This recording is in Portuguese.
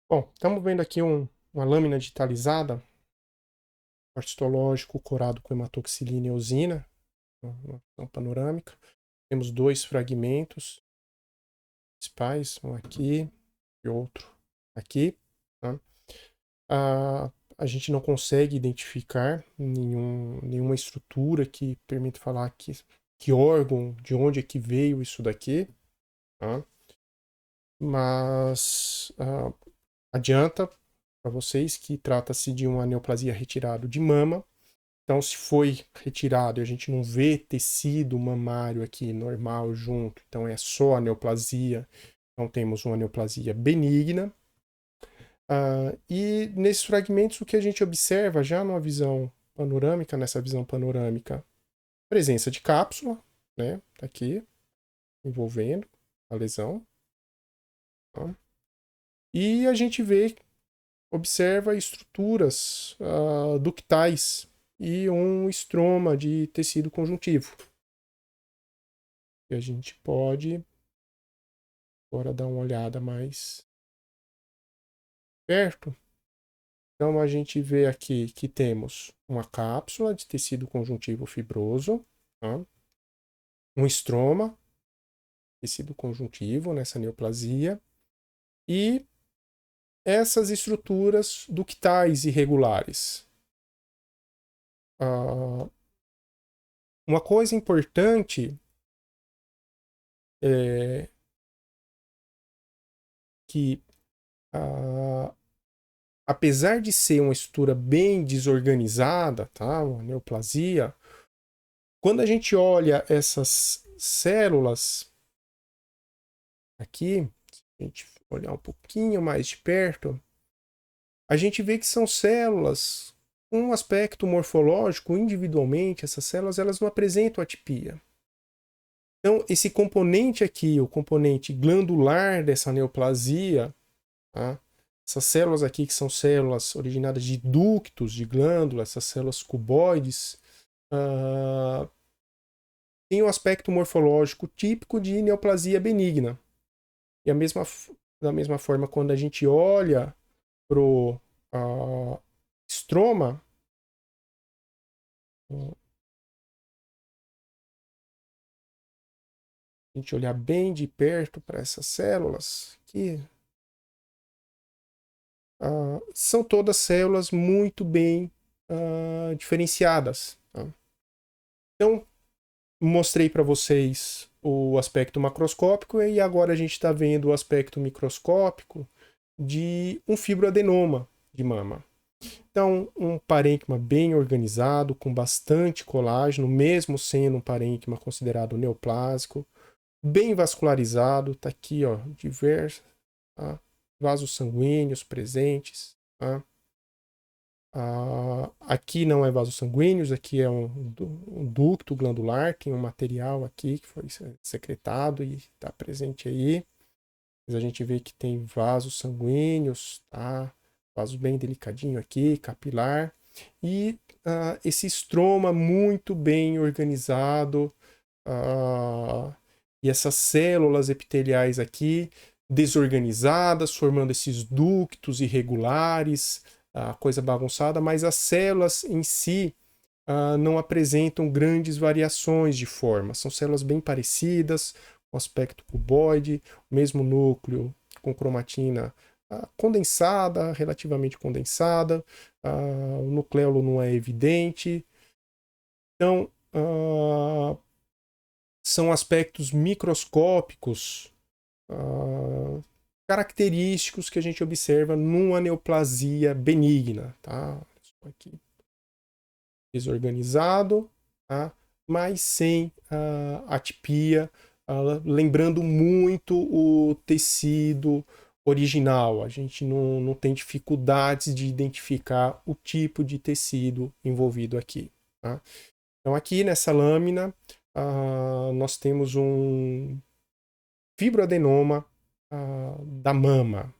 Bom, estamos vendo aqui uma lâmina digitalizada, corte histológico corado com hematoxilina e eosina, uma visão panorâmica. Temos dois fragmentos principais, um aqui e outro aqui. Tá? A gente não consegue identificar nenhuma estrutura que permita falar que órgão, de onde é que veio isso daqui. Tá? Mas adianta para vocês que trata-se de uma neoplasia retirada de mama. Então, se foi retirado e a gente não vê tecido mamário aqui normal junto, então é só a neoplasia. Então, temos uma neoplasia benigna. E nesses fragmentos, o que a gente observa já numa visão panorâmica, nessa visão panorâmica, presença de cápsula, né? Tá aqui, envolvendo a lesão. Tá? E a gente observa estruturas ductais e um estroma de tecido conjuntivo. E a gente pode agora dar uma olhada mais perto. Então a gente vê aqui que temos uma cápsula de tecido conjuntivo fibroso, tá? Um estroma, tecido conjuntivo nessa neoplasia, e essas estruturas ductais irregulares. Uma coisa importante é que apesar de ser uma estrutura bem desorganizada, tá? Uma neoplasia, quando a gente olha essas células aqui, se a gente olhar um pouquinho mais de perto, a gente vê que são células com um aspecto morfológico individualmente, essas células elas não apresentam atipia. Então, esse componente aqui, o componente glandular dessa neoplasia, tá? Essas células aqui, que são células originadas de ductos de glândula, essas células cuboides, tem um aspecto morfológico típico de neoplasia benigna. E da mesma forma, quando a gente olha para o estroma, a gente olhar bem de perto para essas células, que são todas células muito bem diferenciadas. Tá? Então, mostrei para vocês o aspecto macroscópico e agora a gente está vendo o aspecto microscópico de um fibroadenoma de mama. Então, um parênquima bem organizado, com bastante colágeno, mesmo sendo um parênquima considerado neoplásico, bem vascularizado, está aqui, ó, diversos vasos sanguíneos presentes. Tá? Aqui não é vasos sanguíneos, aqui é um ducto glandular, tem um material aqui que foi secretado e está presente aí. Mas a gente vê que tem vasos sanguíneos, tá? Vaso bem delicadinho aqui, capilar. E esse estroma muito bem organizado. E essas células epiteliais aqui desorganizadas, formando esses ductos irregulares, coisa bagunçada, mas as células em si não apresentam grandes variações de forma. São células bem parecidas, com aspecto cuboide, mesmo núcleo com cromatina condensada, relativamente condensada, o nucleolo não é evidente. Então, são aspectos microscópicos característicos que a gente observa numa neoplasia benigna, tá? Aqui. Desorganizado, tá? Mas sem atipia, lembrando muito o tecido original. A gente não tem dificuldades de identificar o tipo de tecido envolvido aqui. Tá? Então, aqui nessa lâmina, nós temos um fibroadenoma da mama.